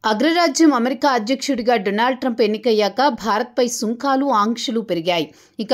అగ్రరాజ్యం అమెరికా అధ్యక్షుడిగా Donald Trump ఎన్నికయ్యాక భారత్పై సుంకాలు, ఆంక్షలు పెరిగాయి. ఇక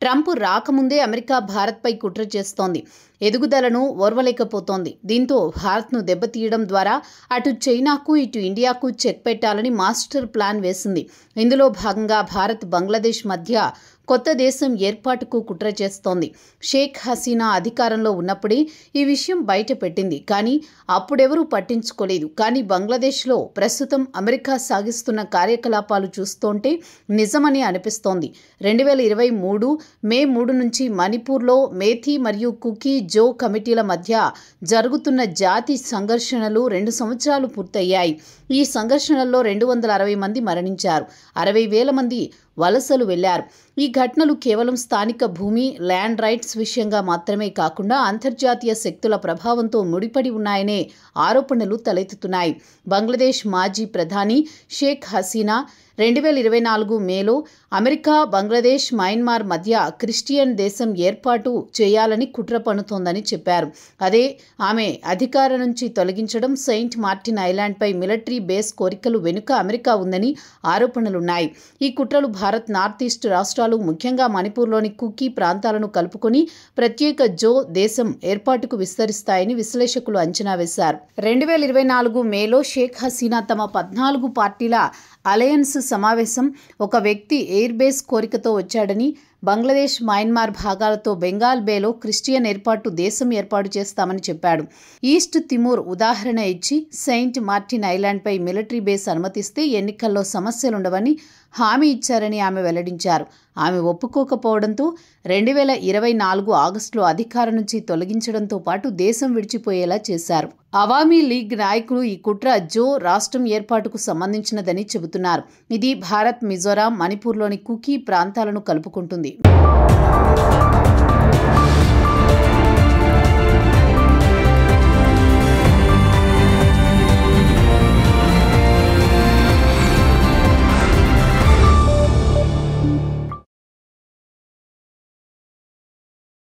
ట్రంప్ రాకముందే అమెరికా భారత్పై కుట్ర చేస్తోంది. ఎదుగుదలను ఓర్వలేకపోతోంది. దీంతో భారత్ను దెబ్బతీయడం ద్వారా అటు చైనాకు, ఇటు ఇండియాకు చెక్ పెట్టాలని మాస్టర్ ప్లాన్ వేసింది. ఇందులో భాగంగా భారత్, బంగ్లాదేశ్ మధ్య కొత్త దేశం ఏర్పాటుకు కుట్ర చేస్తోంది. షేక్ హసీనా అధికారంలో ఉన్నప్పుడే ఈ విషయం బయట పెట్టింది. కానీ అప్పుడెవరూ పట్టించుకోలేదు. కానీ బంగ్లాదేశ్లో ప్రస్తుతం అమెరికా సాగిస్తున్న కార్యకలాపాలు చూస్తుంటే నిజమని అనిపిస్తోంది. 2023 మే 3 నుంచి మణిపూర్లో మేథీ మరియు కుకీ జో కమిటీల మధ్య జరుగుతున్న జాతి సంఘర్షణలు 2 సంవత్సరాలు పూర్తయ్యాయి. ఈ సంఘర్షణల్లో 260 మంది మరణించారు. 60,000 మంది వలసలు వెళ్లారు. ఈ ఘటనలు కేవలం స్థానిక భూమి, ల్యాండ్ రైట్స్ విషయంగా మాత్రమే కాకుండా అంతర్జాతీయ శక్తుల ప్రభావంతో ముడిపడి ఉన్నాయనే ఆరోపణలు తలెత్తుతున్నాయి. బంగ్లాదేశ్ మాజీ ప్రధాని షేక్ హసీనా 2024 మేలో అమెరికా, బంగ్లాదేశ్, మయన్మార్ మధ్య క్రిస్టియన్ దేశం ఏర్పాటు చేయాలని కుట్ర పన్నుతోందని చెప్పారు. అదే ఆమె అధికారం నుంచి తొలగించడం, సెయింట్ మార్టిన్ ఐలాండ్పై మిలిటరీ బేస్ కోరికలు వెనుక అమెరికా ఉందని ఆరోపణలున్నాయి. ఈ కుట్రలు భారత్, నార్త్ ఈస్ట్ రాష్ట్రాలు, ముఖ్యంగా మణిపూర్లోని కుకీ ప్రాంతాలను కలుపుకొని ప్రత్యేక జో దేశం ఏర్పాటుకు విస్తరిస్తాయని విశ్లేషకులు అంచనా వేశారు. 2024 మేలో షేక్ హసీనా తమ 14 పార్టీల అలయన్స్ సమావేశం ఒక వ్యక్తి ఎయిర్ బేస్ కోరికతో వచ్చాడని, బంగ్లాదేశ్, మయన్మార్ భాగాలతో బెంగాల్ బేలో క్రిస్టియన్ దేశం ఏర్పాటు చేస్తామని చెప్పాడు. ఈస్ట్ తిమూర్ ఉదాహరణ ఇచ్చి సెయింట్ మార్టిన్ ఐలాండ్పై మిలిటరీ బేస్ అనుమతిస్తే ఎన్నికల్లో సమస్యలుండవని హామీ ఇచ్చారని ఆమె వెల్లడించారు. ఆమె ఒప్పుకోకపోవడంతో 2024 ఆగస్టులో అధికారం నుంచి తొలగించడంతో పాటు దేశం విడిచిపోయేలా చేశారు. అవామీ లీగ్ నాయకులు ఈ కుట్ర జో రాష్ట్రం ఏర్పాటుకు సంబంధించినదని చెబుతున్నారు. ఇది భారత్, మిజోరాం, మణిపూర్లోని కుకీ ప్రాంతాలను కలుపుకుంటుంది.